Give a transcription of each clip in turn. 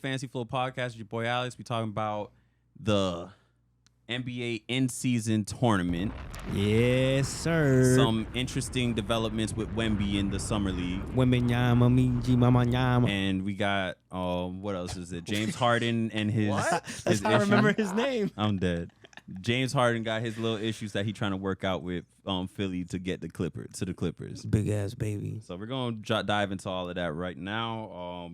FantasyFlo podcast. It's your boy Alex. We talking about the NBA in-season tournament. Yes, sir. Some interesting developments with Wemby in the summer league. And we got what else is it? James Harden and his What? his That's how I remember his name. I'm dead. James Harden got his little issues that he trying to work out with Philly to get the Clippers. Big ass baby. So we're gonna dive into all of that right now.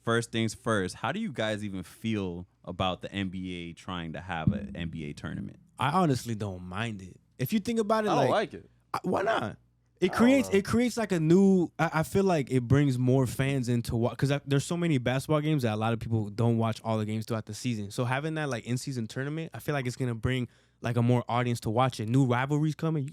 First things first, how do you guys even feel about the NBA trying to have an NBA tournament? I honestly don't mind it. If you think about it, I don't like it. Why not? It creates like a new. I feel like it brings more fans into what, because there's so many basketball games that a lot of people don't watch all the games throughout the season. So having that like in season tournament, I feel like it's gonna bring like a more audience to watch it. New rivalries coming.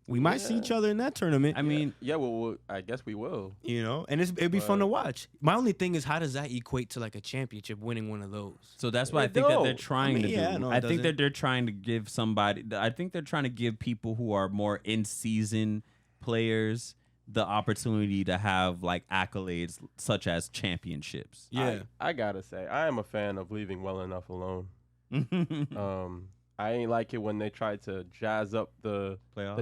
We might see each other in that tournament. I mean, well, I guess we will. You know, and it'd be fun to watch. My only thing is, how does that equate to like a championship, winning one of those? so that's what I think that they're trying to do. No, I think that they're trying to give somebody. I think they're trying to give people who are more in season players the opportunity to have like accolades such as championships. Yeah, I gotta say, I am a fan of leaving well enough alone. I ain't like it when they tried to jazz up the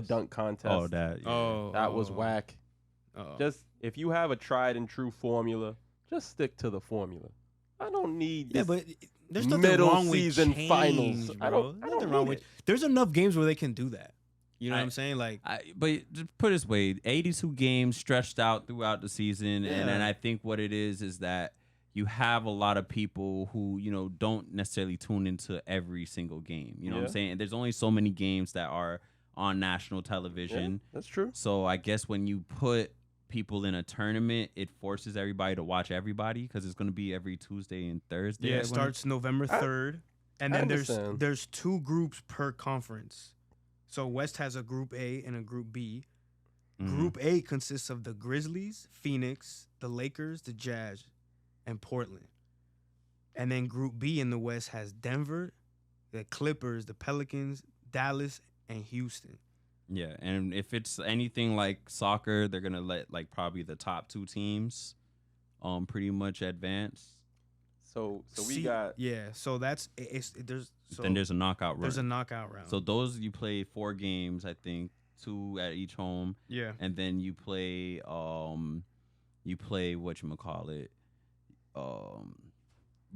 dunk contest. That was whack. Just if you have a tried and true formula, just stick to the formula. I don't need this but there's nothing middle wrong season with change, finals. Bro. I don't Nothing wrong with. There's enough games where they can do that. You know what I'm saying? Like, but just put it this way, 82 games stretched out throughout the season, and I think what it is that you have a lot of people who, don't necessarily tune into every single game. You know what I'm saying? And there's only so many games that are on national television. Yeah, that's true. So I guess when you put people in a tournament, it forces everybody to watch everybody because it's going to be every Tuesday and Thursday. yeah, it starts November 3rd, and then there's two groups per conference. So West has a Group A and a Group B. Mm-hmm. Group A consists of the Grizzlies, Phoenix, the Lakers, the Jazz, and Portland. And then Group B in the West has Denver, the Clippers, the Pelicans, Dallas, and Houston. Yeah, and if it's anything like soccer, they're gonna let like probably the top two teams, pretty much advance. So we got So that's Then there's a knockout round. There's a knockout round. So those you play 4 games, I think, 2 at each home. Yeah, and then you play whatchamacallit.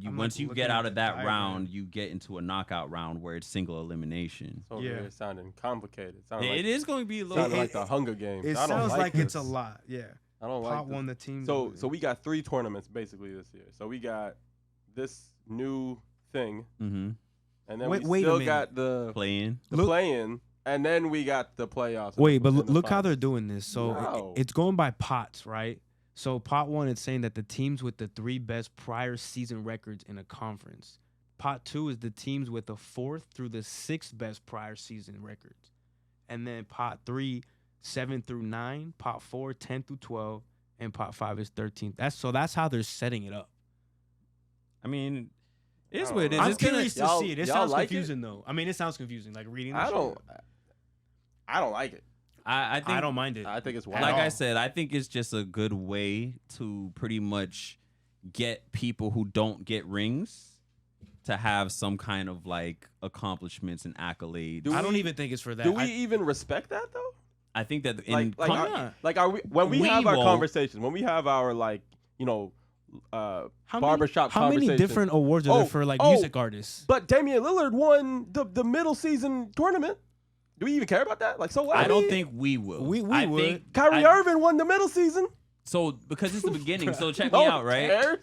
Once you get out of that round, you get into a knockout round where it's single elimination. So it's sounding complicated. It is going to be a little like the Hunger Games. It sounds like it's a lot. Yeah, I don't like. Pot won the team. So we got 3 tournaments basically this year. So we got this new thing, and then we still got the play-in, and then we got the playoffs. Wait, but look how they're doing this. So it's going by pots, right? So pot 1, it's saying that the teams with the 3 best prior season records in a conference. Pot 2 is the teams with the 4th through the 6th best prior season records. And then pot 3, 7 through 9. Pot 4, 10 through 12. And pot 5 is 13th. That's how they're setting it up. I mean, it's what it is. I'm curious to see it. It sounds like confusing, though. I mean, it sounds confusing. Like reading I don't like it. I think I don't mind it. I think it's wild. Like I said, I think it's just a good way to pretty much get people who don't get rings to have some kind of like accomplishments and accolades. I don't even think it's for that. Do we even respect that though? I think that are we when we have our conversations, when we have our barbershop how many different awards are there for like music artists? But Damian Lillard won the middle season tournament. Do we even care about that? Like, so what? I don't think we will. We would. Think Kyrie Irving won the middle season. So because it's the beginning. So check me out, right? Cares.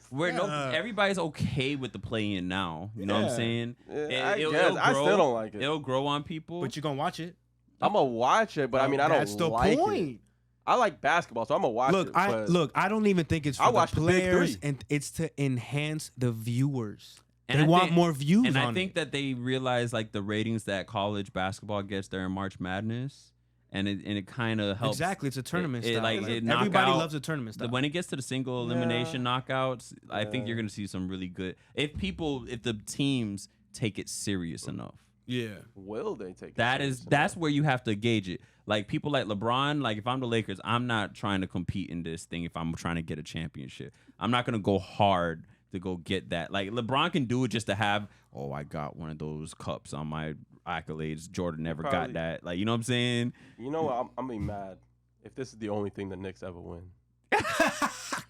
Everybody's okay with the play-in now. You know what I'm saying? I still don't like it. It'll grow on people. But you're gonna watch it. I'm gonna watch it, but I mean, I don't That's the like point. it. I like basketball, so I'm gonna watch it. I don't even think it's for the players, and it's to enhance the viewers. And they want more views. And I think that they realize like the ratings that college basketball gets during March Madness, and it kind of helps. Exactly, it's a tournament style. Everybody loves a tournament style. When it gets to the single elimination knockouts, I think you're gonna see some really good. If the teams take it serious enough. Yeah. Will they take it? That's where you have to gauge it. Like people like LeBron, like if I'm the Lakers, I'm not trying to compete in this thing if I'm trying to get a championship. I'm not gonna go hard to go get that. Like LeBron can do it just to have, oh, I got one of those cups on my accolades. Jordan never got that. Like, you know what I'm saying? You know what? I'm gonna be mad if this is the only thing the Knicks ever win.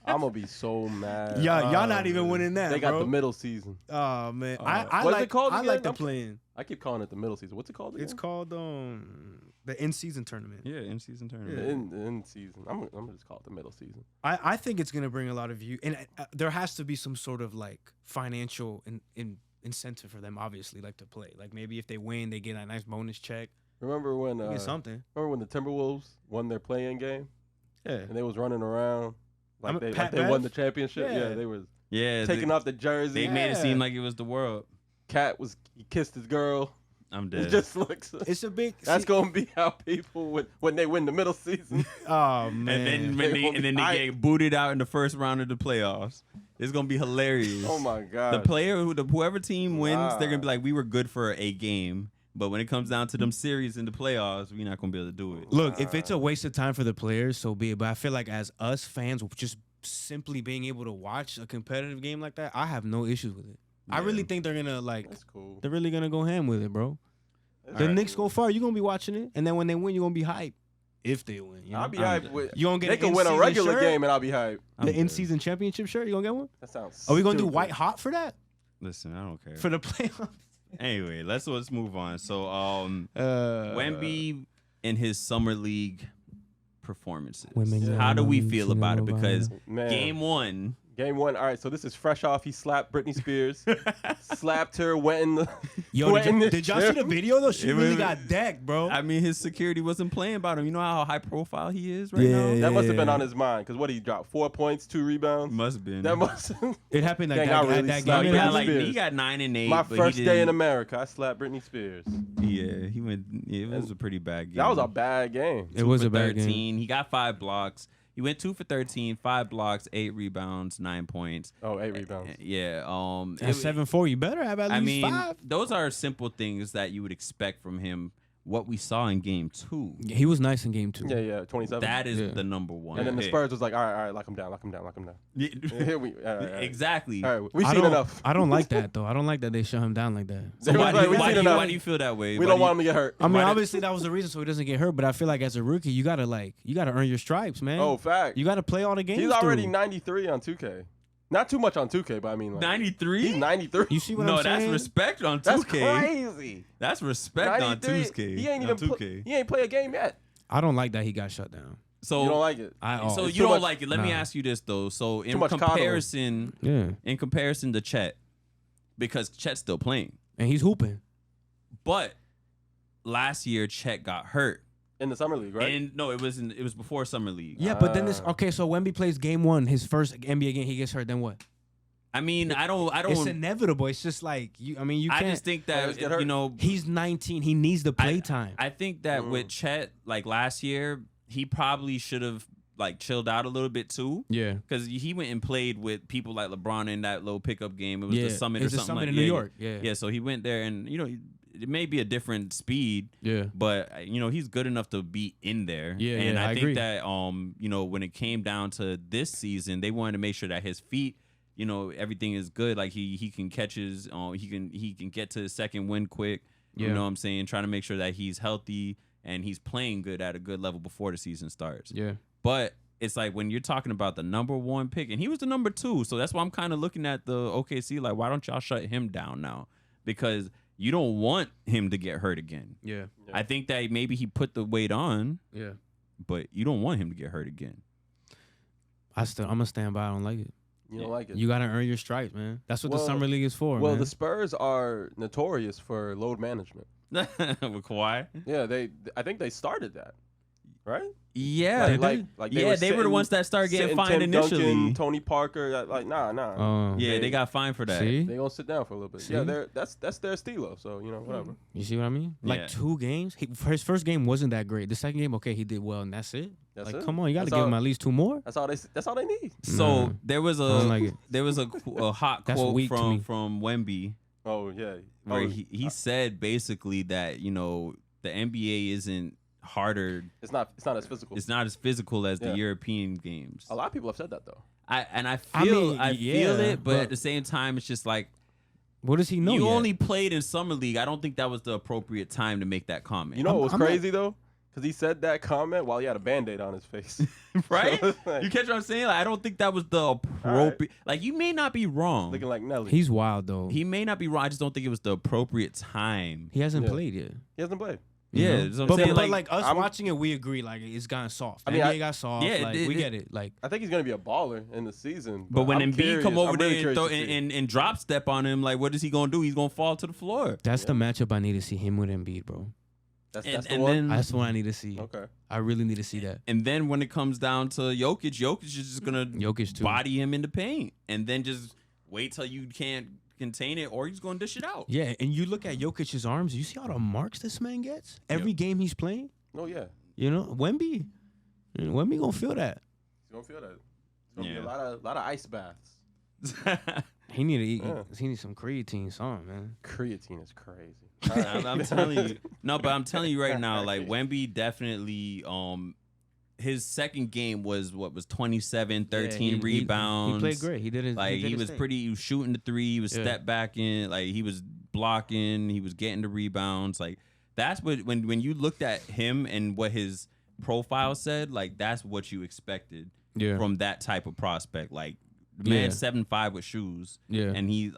I'm gonna be so mad. Y'all not even winning that. They got bro. the middle season. Oh man, I what's like it called I again? like the play-in. I keep calling it the middle season. What's it called again? It's called the in-season tournament. Yeah, in-season tournament. The in season. I'm gonna just call it the middle season. I think it's gonna bring a lot of view, and there has to be some sort of like financial incentive for them, obviously, like to play. Like maybe if they win, they get a nice bonus check. Remember when get something? Remember when the Timberwolves won their play-in game? Yeah, and they was running around like Pat they Bev? won the championship. Yeah, they was taking off the jersey. They made it seem like it was the world. He kissed his girl. I'm dead. It just looks. It's a big. That's gonna be how people when they win the middle season. Oh man! And then they get booted out in the first round of the playoffs. It's gonna be hilarious. Oh my god! Whoever team wins, they're gonna be like, we were good for a game, but when it comes down to them series in the playoffs, we're not gonna be able to do it. Look, if it's a waste of time for the players, so be it. But I feel like as us fans, just simply being able to watch a competitive game like that, I have no issues with it. Yeah. I really think they're gonna That's cool. They're really gonna go ham with it, bro. The Knicks go far, you're gonna be watching it, and then when they win, you're gonna be hyped. If they win, I'll be hyped. You gonna get they can win a regular game, and I'll be hyped. The in-season championship shirt, you gonna get one? That sounds. Are we gonna do white hot for that? Listen, I don't care for the playoffs. Anyway, let's move on. So, Wemby in his summer league performances. How do we feel about it? Because game one. All right, so this is fresh off. He slapped Britney Spears, slapped her, went in the. Yo, did y'all see the video though? She really got decked, bro. I mean, his security wasn't playing about him. You know how high profile he is right now. That must have been on his mind because what he dropped 4 points, 2 rebounds. Must have been. That must. It happened like that game. He got 9 and 8. My first day in America, I slapped Britney Spears. Yeah, he went. It was a pretty bad game. That was a bad game. It was a bad game. He got 5 blocks. He went 2 for 13, 5 blocks, 8 rebounds, 9 points. Oh, 8 rebounds. Yeah. That's 7-4. You better have at least 5. Those are simple things that you would expect from him. What we saw in game 2. Yeah, he was nice in game 2. Yeah, 27. That is the number one. And then the Spurs was like, all right, lock him down. Yeah. Here we, exactly. All right, we've seen enough. I don't like that though. I don't like that they shut him down like that. So why do you feel that way? We don't want him to get hurt. I mean, obviously that was the reason so he doesn't get hurt. But I feel like as a rookie, you gotta earn your stripes, man. Oh, fact. You gotta play all the games. He's already 93 on 2K. Not too much on 2K, but I mean, like 93. He's 93. You see what I'm saying? No, that's respect on 2K. That's crazy. That's respect on 2K. He ain't even 2K. He ain't play a game yet. I don't like that he got shut down. So you don't like it. So you don't like it. Let me ask you this though. So in comparison, to Chet, because Chet's still playing and he's hooping, but last year Chet got hurt. In the summer league, right? And no, it was before summer league. Yeah, but then so Wemby plays game 1, his first NBA game, he gets hurt. Then what? I mean, I don't. It's inevitable. It's just like you. I mean, you can't. I just think that he's 19. He needs the play time. I think that with Chet, like last year, he probably should have chilled out a little bit too. Yeah, because he went and played with people like LeBron in that little pickup game. It was the Summit it's or something Summit like in New York. Yeah. So he went there, and it may be a different speed. Yeah. But he's good enough to be in there. Yeah. And I think agree. that when it came down to this season, they wanted to make sure that his feet, everything is good. Like he can catch his he can get to his second win quick. Yeah. You know what I'm saying? Trying to make sure that he's healthy and he's playing good at a good level before the season starts. Yeah. But it's like when you're talking about the number 1 pick, and he was the number 2, so that's why I'm kind of looking at the OKC like, why don't y'all shut him down now? Because you don't want him to get hurt again. Yeah. I think that maybe he put the weight on. Yeah. But you don't want him to get hurt again. I'm gonna stand by. I don't like it. You don't like it. You gotta earn your stripes, man. That's what the summer league is for. Well, man. the Spurs are notorious for load management. With Kawhi? Yeah, I think they started that, right? Yeah, they were the ones that started getting fined Tim initially. Duncan, Tony Parker, nah. They got fined for that. See? They gonna sit down for a little bit. See? Yeah, that's their stilo. So whatever. You see what I mean? Like 2 games. His first game wasn't that great. The second game, he did well, and that's it. That's it. Come on, you got to give him at least 2 more. That's all they need. So there was a hot quote from Wemby. Oh yeah, where he said basically that the NBA isn't harder. It's not as physical. It's not as physical as the European games. A lot of people have said that though. I feel it, but at the same time, it's just like, what does he know? You only played in summer league. I don't think that was the appropriate time to make that comment. You know what was crazy though? Because he said that comment while he had a Band-Aid on his face. Right? So like, you catch what I'm saying? Like, I don't think that was the appropriate. Like, you may not be wrong. Looking like Nelly. He's wild though. He may not be wrong. I just don't think it was the appropriate time. He hasn't played yet. He hasn't played. Yeah, but like us watching it, we agree like it's gotten soft. I mean, NBA got soft. Yeah, like, we get it. Like I think he's gonna be a baller in the season. But when Embiid come over there and drop step on him, like what is he gonna do? He's gonna fall to the floor. That's the matchup I need to see him with Embiid, bro. That's the one. That's what I need to see. Okay, I really need to see that. And then when it comes down to Jokic is just gonna body him in the paint, and then just wait till you can't contain it, or he's gonna dish it out. Yeah, and you look at Jokic's arms. You see all the marks this man gets every game he's playing. Oh yeah. You know, Wemby gonna feel that. He's gonna feel that. It's gonna be a lot of ice baths. He need to eat. He needs some creatine, something, man. Creatine is crazy. I'm telling you, but I'm telling you right now, like Wemby definitely. His second game was 27, 13 rebounds. He played great. He did his he was pretty. He was shooting the three. He was step back in. Like he was blocking. He was getting the rebounds. Like that's what when you looked at him and what his profile said. Like that's what you expected from that type of prospect. Like the man 7'5" with shoes. Yeah, and he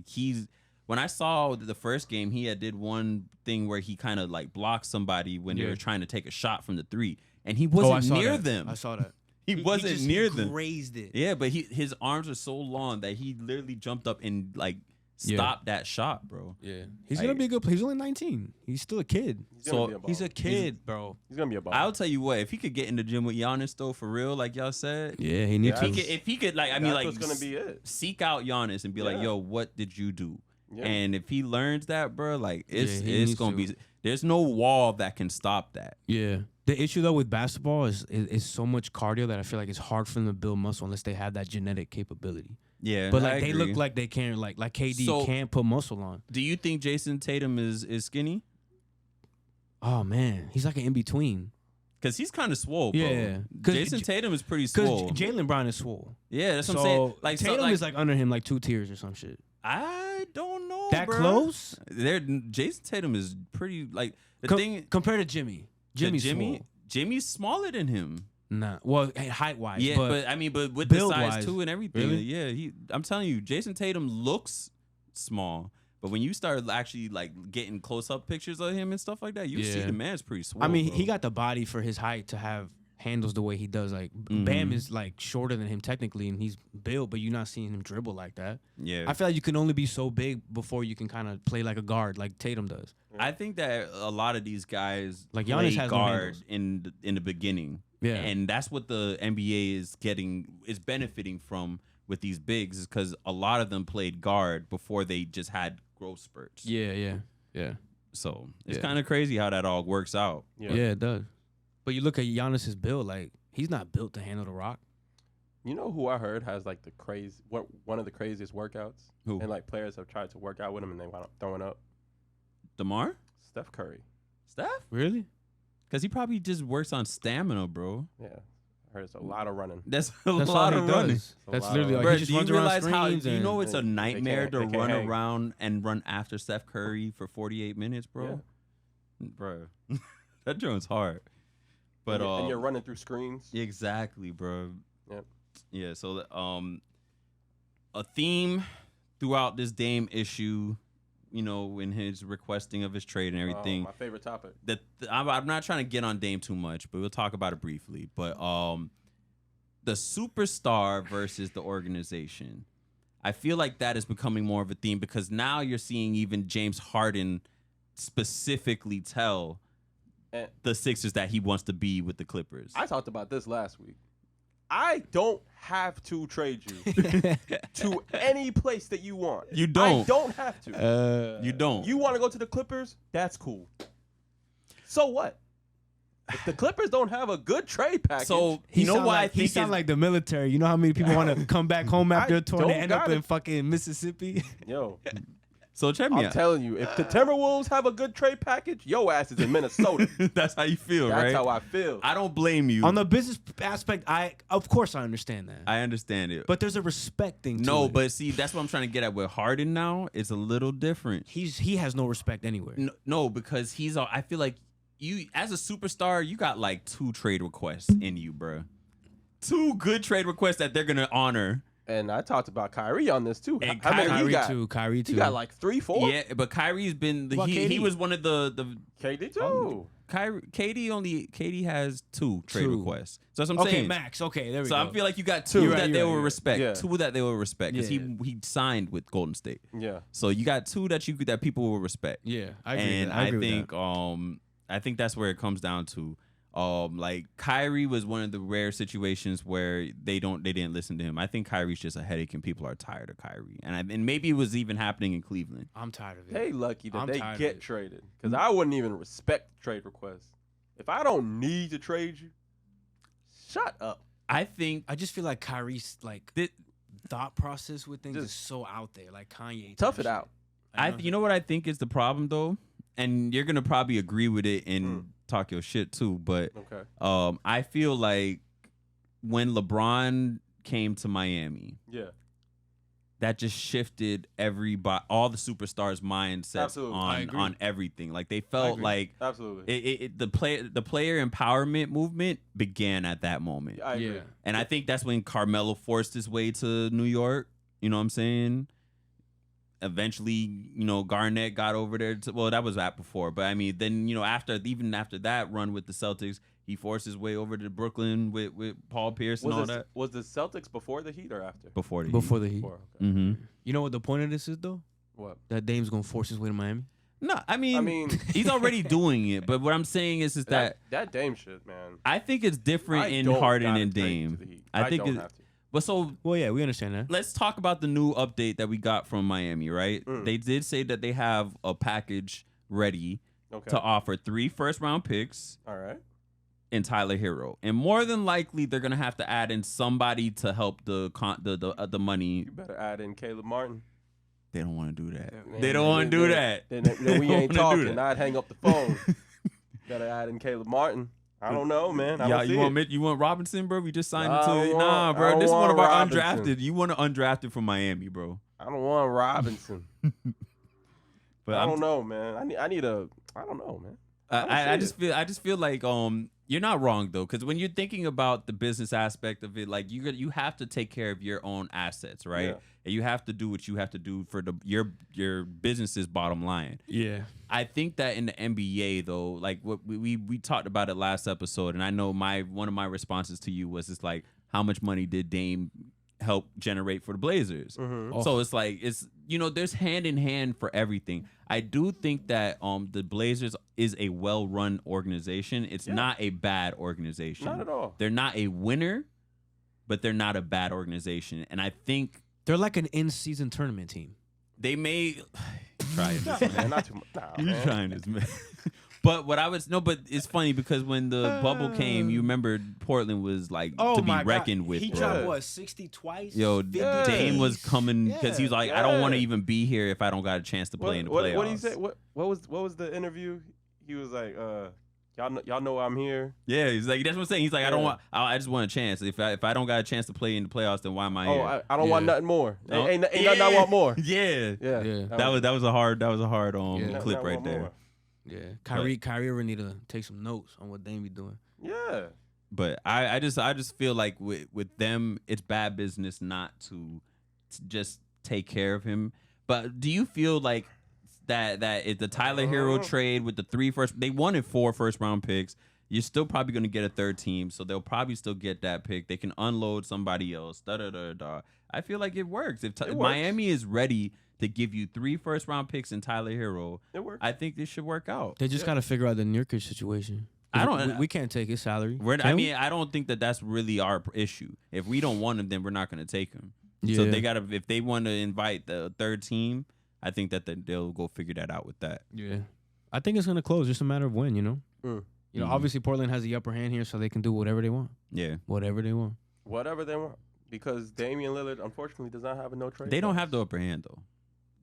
he's. When I saw the first game, he did one thing where he kind of like blocked somebody when they were trying to take a shot from the three. And he wasn't near them. I saw that. He wasn't near them. He grazed it. Yeah, but his arms are so long that he literally jumped up and like stopped that shot, bro. Yeah, he's gonna be a good player. He's only 19. He's still a kid. He's a kid, bro. He's gonna be a baller. I'll tell you what. If he could get in the gym with Giannis though, for real, like y'all said, he needs to. If he could, like, I mean, like, what's gonna be it. Seek out Giannis and be like, yo, what did you do? Yeah. And if he learns that, bro, like it's gonna be. There's no wall that can stop that. Yeah. The issue though with basketball is so much cardio that I feel like it's hard for them to build muscle unless they have that genetic capability. Yeah, but like they look like they can't like KD can't put muscle on. Do you think Jason Tatum is skinny? Oh man, he's like an in between. Cause he's kind of swole, bro. Yeah, Jason Tatum is pretty swole. Cause Jaylen Brown is swole. Yeah, that's what I'm saying. Like Tatum is like under him like 2 tiers or some shit. I don't know. That bro. Close? Jason Tatum is pretty like thing compared to Jimmy. Jimmy's smaller than him. Nah, well, height wise. Yeah, but with the size too and everything. Really? Yeah, I'm telling you, Jason Tatum looks small, but when you start actually like getting close up pictures of him and stuff like that, you see the man's pretty swole. I mean, he got the body for his height to have handles the way he does. Like Bam is like shorter than him technically, and he's built, but you're not seeing him dribble like that. Yeah, I feel like you can only be so big before you can kind of play like a guard, like Tatum does. I think that a lot of these guys like Giannis has guard in the beginning. Yeah, and that's what the NBA is benefiting from with these bigs, is because a lot of them played guard before they just had growth spurts. Yeah. So it's kind of crazy how that all works out. Yeah, it does. But you look at Giannis's build, like he's not built to handle the rock. You know who I heard has like one of the craziest workouts? Who? And like players have tried to work out with him and they wound up throwing up. DeMar? Steph Curry. Steph? Really? Because he probably just works on stamina, bro. Yeah. I heard it's a lot of running. That's a lot of running. That's literally like bro, he just runs around screens. Do you know it's a nightmare to run around and run after Steph Curry for 48 minutes, bro? Yeah. Bro. That joint's hard. But and you're running through screens. Exactly, bro. Yep. Yeah, so a theme throughout this Dame issue, you know, in his requesting of his trade and everything. My favorite topic. I'm not trying to get on Dame too much, but we'll talk about it briefly. But the superstar versus the organization. I feel like that is becoming more of a theme because now you're seeing even James Harden specifically tell the Sixers that he wants to be with the Clippers. I talked about this last week. I don't have to trade you to any place that you want. You don't. I don't have to. You don't. You want to go to the Clippers? That's cool. So what? If the Clippers don't have a good trade package. So you know why I think he sound like the military. You know how many people want to come back home after a tour and they end up in fucking Mississippi? Yo. So check me out. I'm telling you, if the Timberwolves have a good trade package, your ass is in Minnesota. That's how you feel, right? That's how I feel. I don't blame you. On the business aspect, of course I understand that. I understand it. But there's a respect thing to it. No, but see, that's what I'm trying to get at with Harden now. It's a little different. He has no respect anywhere. No, because I feel like you, as a superstar, you got like 2 trade requests in you, bro. 2 good trade requests that they're going to honor. And I talked about Kyrie on this too. And Kyrie too. You got like 3, 4. Yeah, but Kyrie's been he was one of the KD too. KD has 2 trade requests. So that's what I'm saying. Okay, max. Okay, there we go. So I feel like you got 2 that they will respect. Yeah. 2 that they will respect because he signed with Golden State. Yeah. So you got 2 that people will respect. Yeah, I agree. And I think that's where it comes down to. Like Kyrie was one of the rare situations where they didn't listen to him. I think Kyrie's just a headache and people are tired of Kyrie. And maybe it was even happening in Cleveland. I'm tired of it. They lucky that they get traded because I wouldn't even respect trade requests. If I don't need to trade you, shut up. I just feel like Kyrie's like thought process with things is so out there, like Kanye. Tough it out. You know what I think is the problem though, and you're gonna probably agree with it and talk your shit too. But I feel like when LeBron came to Miami, that just shifted all the superstars' mindsets on everything. Like they felt like the player empowerment movement began at that moment. I agree. And I think that's when Carmelo forced his way to New York. You know what I'm saying? Eventually, Garnett got over there. Well, that was before, but I mean, then after that run with the Celtics, he forced his way over to Brooklyn with Paul Pierce and all that. Was the Celtics before the Heat or after? Before the Heat. Before the Heat. Okay. Mm-hmm. You know what the point of this is though? What? That Dame's gonna force his way to Miami. No, I mean, he's already doing it. But what I'm saying is that Dame shit, man. I think it's different in Harden and Dame. I think have to. But yeah, we understand that. Let's talk about the new update that we got from Miami, right? They did say that they have a package ready to offer 3 first-round picks. All right. And Tyler Hero. And more than likely, they're going to have to add in somebody to help the money. You better add in Caleb Martin. They don't want to do that. They don't want to do that. Then we ain't talking. I'd hang up the phone. Better add in Caleb Martin. I don't know, man. You want Robinson, bro? We just signed him to it. Nah, bro. This is one of our undrafted. You want to undrafted from Miami, bro. I don't want Robinson. But I don't know, man. I don't know, man. I just feel like you're not wrong though, because when you're thinking about the business aspect of it, like you have to take care of your own assets, right? Yeah. And you have to do what you have to do for your business's bottom line. Yeah. I think that in the NBA though, like what we talked about it last episode, and I know one of my responses to you was it's like, how much money did Dame help generate for the Blazers? Mm-hmm. So it's like there's hand in hand for everything. I do think that the Blazers is a well-run organization. It's not a bad organization. Not at all. They're not a winner, but they're not a bad organization. And I think they're like an in-season tournament team. They may try it. Man, not too much. Nah, You're trying this, man. But but it's funny because when the bubble came, you remember Portland was like to be reckoned with. He dropped 60 twice. Yo, Dame was coming because he was like, I don't want to even be here if I don't got a chance to play in the playoffs. What did he say? What was the interview? He was like, y'all know I'm here. Yeah, he's like, that's what I'm saying. He's like, I just want a chance. If I don't got a chance to play in the playoffs, then why am I here? I don't want nothing more. Ain't nothing I want more. Yeah. That was a hard clip right there. More. Yeah, Kyrie really need to take some notes on what Dame be doing. Yeah, but I just feel like with them, it's bad business not to just take care of him. But do you feel like that if the Tyler Hero trade with the 3 first, they wanted 4 first-round picks. You're still probably going to get a third team, so they'll probably still get that pick. They can unload somebody else. I feel like it works. If Miami is ready to give you 3 first-round picks in Tyler Hero, I think this should work out. They just got to figure out the Nurkic situation. We can't take his salary. I don't think that's really our issue. If we don't want him, then we're not going to take him. Yeah. So if they want to invite the third team, I think that they'll go figure that out with that. Yeah, I think it's going to close. Just a matter of when, obviously Portland has the upper hand here, so they can do whatever they want. Yeah, whatever they want, because Damian Lillard unfortunately does not have a no trade. They don't have the upper hand though.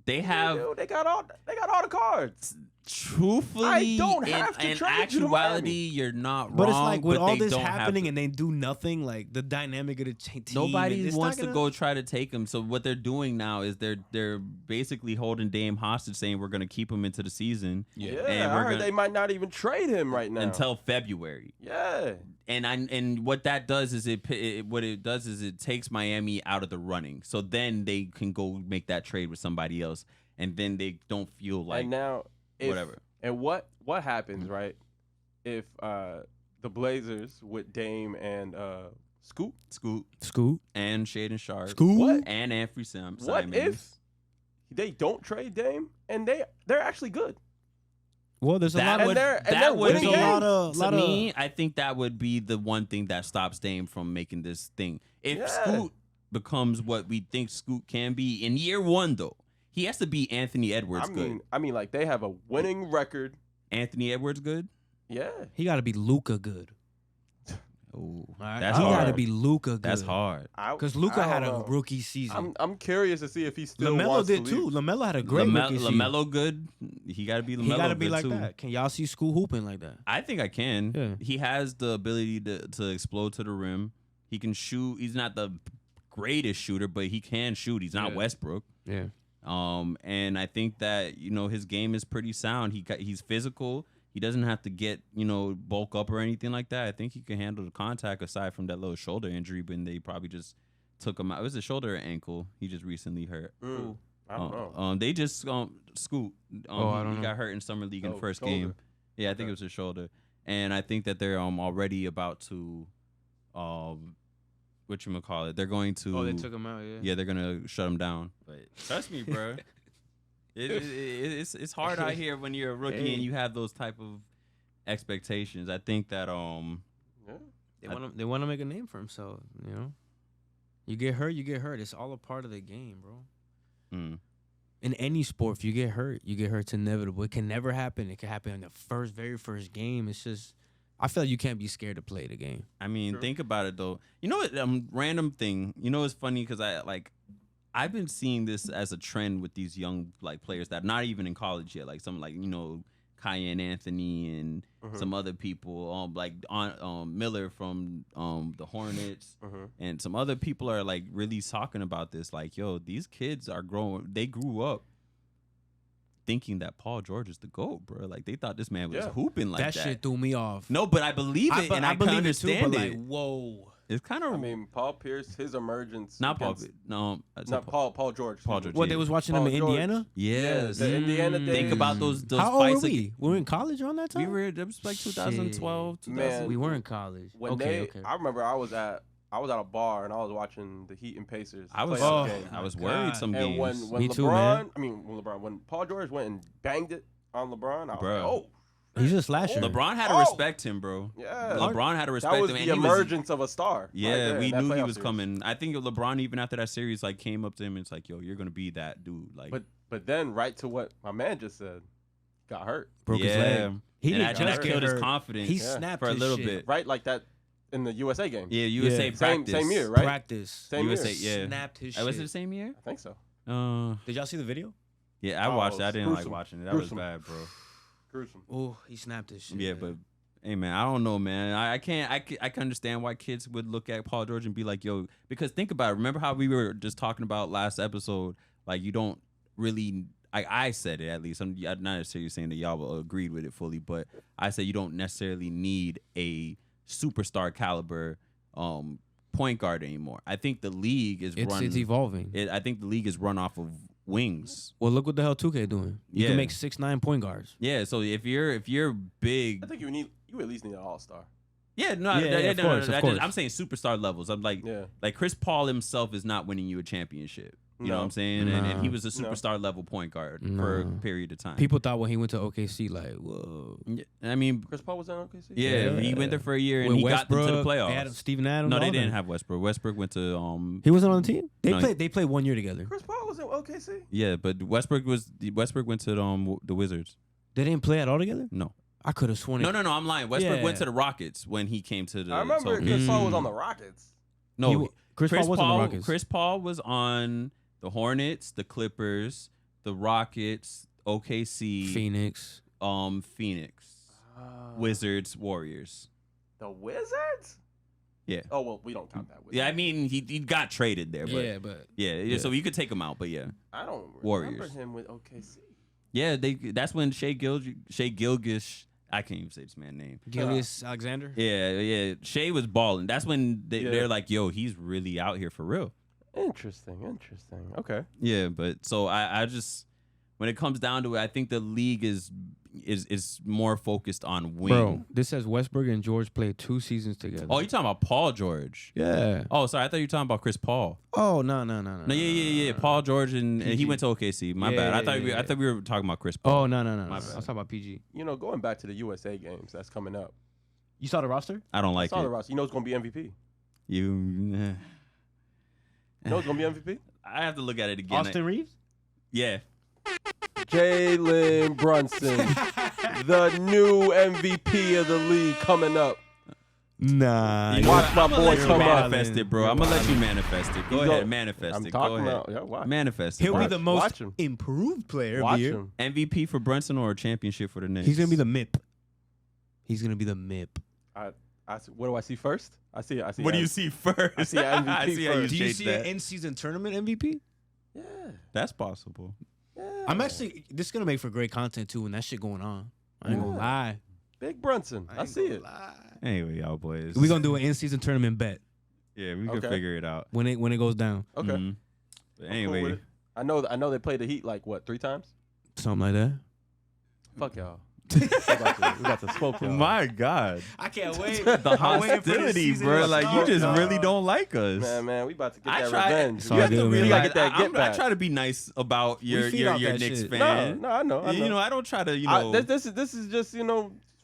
They have. They got all the cards. Truthfully, I don't have to in trade you to Miami. actuality, you're not wrong. But it's like with all they this don't happening and they do nothing, like the dynamic of the team. Nobody wants to go try to take him. So what they're doing now is they're basically holding Dame hostage, saying we're going to keep him into the season. Yeah, and I heard they might not even trade him right now until February. Yeah, and what that does is it takes Miami out of the running. So then they can go make that trade with somebody else, and then they don't feel like and now. Whatever. And what happens, right? If the Blazers with Dame and Scoot, and Shaden Sharp, What? and Anthony Simons. What if they don't trade Dame and they're actually good? Well, there's a lot of that would be to me. I think that would be the one thing that stops Dame from making this thing. If Scoot becomes what we think Scoot can be in year one, though. He has to be Anthony Edwards good. I mean, like they have a winning record. Anthony Edwards good? Yeah. He got to be Luka good. Oh, that's hard. He got to be Luka good. That's hard. Because Luka had a rookie season. I'm curious to see if he still LaMelo wants did to too. leave. LaMelo had a great rookie season. LaMelo good? He got to be LaMelo good. He got to be like too. that. Can y'all see School hooping like that? I think I can. Yeah. He has the ability to explode to the rim. He can shoot. He's not the greatest shooter, but he can shoot. He's not Westbrook. Yeah. And I think that his game is pretty sound. He's physical. He doesn't have to get bulk up or anything like that. I think he can handle the contact aside from that little shoulder injury. But they probably just took him out. It was a shoulder or ankle. He just recently hurt. I don't know. They just Scoot. I don't he know. got hurt in summer league in the first shoulder. game. Yeah, I think it was his shoulder. And I think that they're already about to whatchamacallit, they're going to. Oh, they took him out. Yeah. Yeah, they're gonna shut him down. But trust me, bro. It's hard out here when you're a rookie and you have those type of expectations. I think that they want to make a name for himself. You get hurt, you get hurt. It's all a part of the game, bro. In any sport, if you get hurt, it's inevitable. It can never happen. It can happen in the very first game. It's just, I feel like you can't be scared to play the game. I mean, think about it though. You know what? Random thing. It's funny because I've been seeing this as a trend with these young players that are not even in college yet. Like some Cayenne Anthony and some other people, Miller from the Hornets, and some other people are really talking about this. Like, yo, these kids are growing. They grew up thinking that Paul George is the GOAT, bro. Like they thought this man was hooping like that. That shit threw me off. No, but I believe it, and I believe understand it too. But like, whoa. It's kind of. I mean, Paul Pierce, his emergence. Not Paul. No, not Paul. Paul George. Paul George. What, they was watching them in Indiana? Yes. The Indiana days. Think about those How old fights. were we? We were in college around that time? We were. It was 2012. Man, we were in college. Okay. I remember I was at a bar and I was watching the Heat and Pacers. I was worried some and games. when Me LeBron, too, man. When Paul George went and banged it on LeBron, I was like, oh. He's a slasher. LeBron had to respect him, bro. Yeah. LeBron had to respect him. That was the emergence of a star. Yeah, right we knew he was coming. I think LeBron, even after that series, came up to him and it's like, yo, you're going to be that dude. But then right to what my man just said, got hurt. Broke his leg. He didn't just killed his confidence. He snapped for a little bit. Right, like that in the USA game. Yeah, USA practice. Same year, right? Practice. Same USA, year. yeah. Snapped his shit. Was it the same year? I think so. Did y'all see the video? Yeah, I watched it. I didn't like watching it. That was bad, bro. Gruesome. Oh, he snapped his shit. Yeah, but hey, man, I don't know, man. I can understand why kids would look at Paul George and be like, yo, because think about it. Remember how we were just talking about last episode? You don't really. I said it at least. I'm not necessarily saying that y'all agreed with it fully, but I said you don't necessarily need a superstar caliber point guard anymore. I think the league is it's evolving. I think the league is run off of wings. Well, look what the hell 2K doing. You can make 6'9" point guards. Yeah, so if you're big, I think you at least need an all-star. Yeah, no, of course. I'm saying superstar levels. I'm like Chris Paul himself is not winning you a championship. You know what I'm saying? And he was a superstar level point guard for a period of time. People thought when he went to OKC, whoa. I mean, Chris Paul was in OKC? Yeah, he went there for a year and he got them to the playoffs. Steven Adams. No, they didn't have Westbrook. Westbrook went to He wasn't on the team? They played 1 year together. Chris Paul was in OKC? Yeah, but Westbrook went to the Wizards. They didn't play at all together? No. I could have sworn it. No, I'm lying. Westbrook went to the Rockets when he came to the I remember Chris Paul was on the Rockets. No, Chris Paul was on the Rockets. Chris Paul was on the Hornets, the Clippers, the Rockets, OKC, Phoenix, Wizards, Warriors. The Wizards? Yeah. Oh well, we don't count that. Yeah, I mean he got traded there, but yeah. So you could take him out, but yeah. I don't Warriors. remember him with OKC. Yeah, that's when Shea Gilgeous. I can't even say this man's name. Gilgeous Alexander. Yeah. Shea was balling. That's when they're like, yo, he's really out here for real. Interesting. Okay. Yeah, but so I just when it comes down to it, I think the league is more focused on wing. Bro, this says Westbrook and George played 2 seasons together. Oh, you talking about Paul George? Yeah. Oh, sorry, I thought you were talking about Chris Paul. Oh no. No, yeah. Paul George and he went to OKC. My bad. I thought we were talking about Chris Paul. Oh no. My I was talking about PG. Going back to the USA games that's coming up. You saw the roster? I don't like I saw it. the roster. You know it's gonna be MVP. You know it's gonna be MVP. I have to look at it again. Austin Reeves? Yeah. Jalen Brunson, the new MVP of the league coming up. Nah. Watch my boy come up. Manifest it, bro. I'm gonna let you manifest it. Go ahead, manifest it. Go ahead. Manifest it. He'll be the most Watch him. improved player Watch of the year. him. MVP for Brunson or a championship for the Knicks? He's gonna be the MIP. He's gonna be the MIP. What do I see first? I see. What do you see first? I see MVP I see how you first. Do you changed see that. an in-season tournament MVP? Yeah. That's possible. I'm actually. This is gonna make for great content too when that shit going on. I ain't gonna lie. Big Brunson. I see it. Anyway, y'all boys. We gonna do an in-season tournament bet Yeah, we can figure it out. when it goes down. Okay. Mhm. But anyway, I know they played the Heat like what 3 times? Something like that. Fuck y'all. we got to smoke y'all. my God, I can't wait. the hostility, bro. Like you just really don't like us. Man, we about to get I that try. revenge. You have to we gotta get that I back. try to be nice about your feed off that Knicks shit. fan. No, I know. You know, I don't try to. This is just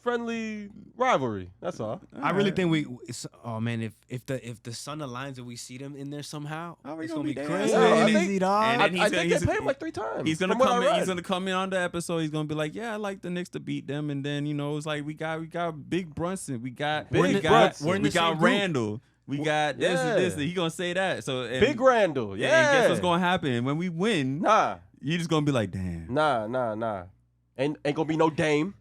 friendly rivalry. That's all. I really think if the sun aligns and we see them in there somehow, it's gonna be crazy. Yeah, dog. And then I think they played him like 3 times. He's gonna from what come I in. read. He's gonna come in on the episode. He's gonna be like, "Yeah, I like the Knicks to beat them." And then it's like we got Big Brunson. We got Randall. We got this. He gonna say that. So Big Randall. Yeah. And guess what's gonna happen when we win? Nah. You just gonna be like, "Damn." Nah. Ain't gonna be no Dame.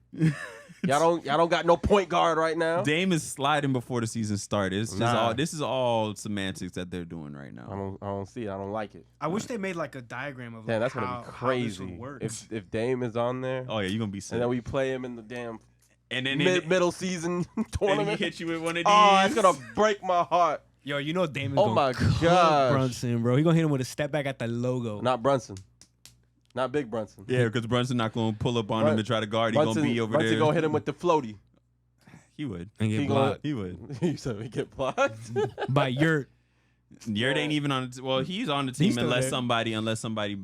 Y'all don't got no point guard right now. Dame is sliding before the season started. It's just this is all semantics that they're doing right now. I don't see it. I don't like it. I wish they made like a diagram of Damn, that's how, gonna be how this crazy. would work. If Dame is on there, Oh yeah, you're gonna be sick. and then we play him in the damn And then middle season and tournament. he hit you with one of these. Oh, it's gonna break my heart. Yo, Dame is Oh gonna my cook gosh. Brunson, bro. He gonna hit him with a step back at the logo. Not Brunson. Not Big Brunson. Yeah, because Brunson not gonna pull up on him to try to guard. He's gonna be over Brunson there. gonna hit him with the floaty. He would. And get blocked He would. You said he get blocked. by Yurt. Yurt ain't even on. Well, he's on the team He's still unless there. somebody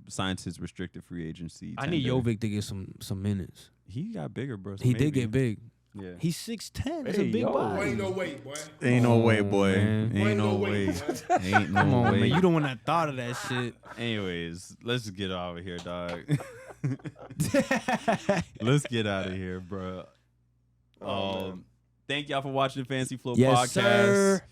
signs his restricted free agency. I need tender. Jovic to get some minutes. He got bigger, bro. so He did maybe. get big. Yeah. He's 6'10". That's Hey, a big yo. body. Ain't no way, boy. Ain't no way, boy. man. Ain't no way. Ain't Come no on, way. man. You the one that thought of that shit. Anyways, let's get out of here, dog. Let's get out of here, bro. Man. Thank y'all for watching the FantasyFlo Yes, podcast. sir.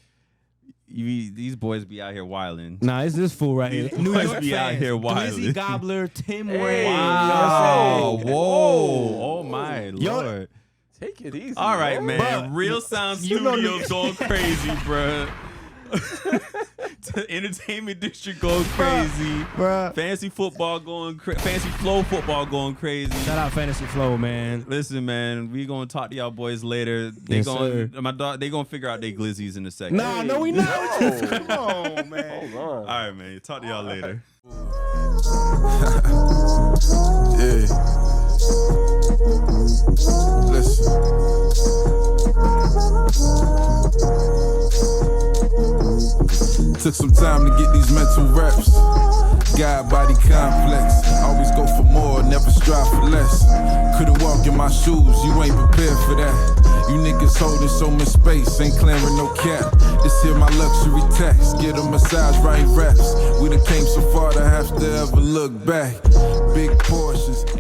These boys be out here wilding. Nah, it's this fool right here. These New boys York be out fans. here Glizzy wilding. Gobbler, Tim Hey, Wayne. Wow. Yo. Whoa. Oh my Yo. Lord. Take it easy. All right, man. Bruh, Real Sound you know Studios going crazy, bruh. The entertainment district going crazy. Bruh. Fantasy football going crazy. Fantasy Flow football going crazy. Shout out FantasyFlo, man. Listen, man, we gonna talk to y'all boys later. They Yes, gonna figure out their glizzies in a second. Nah, no, we not. No. Come on, man. Hold on. All right, man. Talk to y'all later. Yeah. Took some time to get these mental reps. God body complex. Always go for more, never strive for less. Couldn't walk in my shoes, you ain't prepared for that. You niggas holding so much space, ain't clearing no cap. This here my luxury tax. Get a massage, right raps. We done came so far to have to ever look back. Big portions.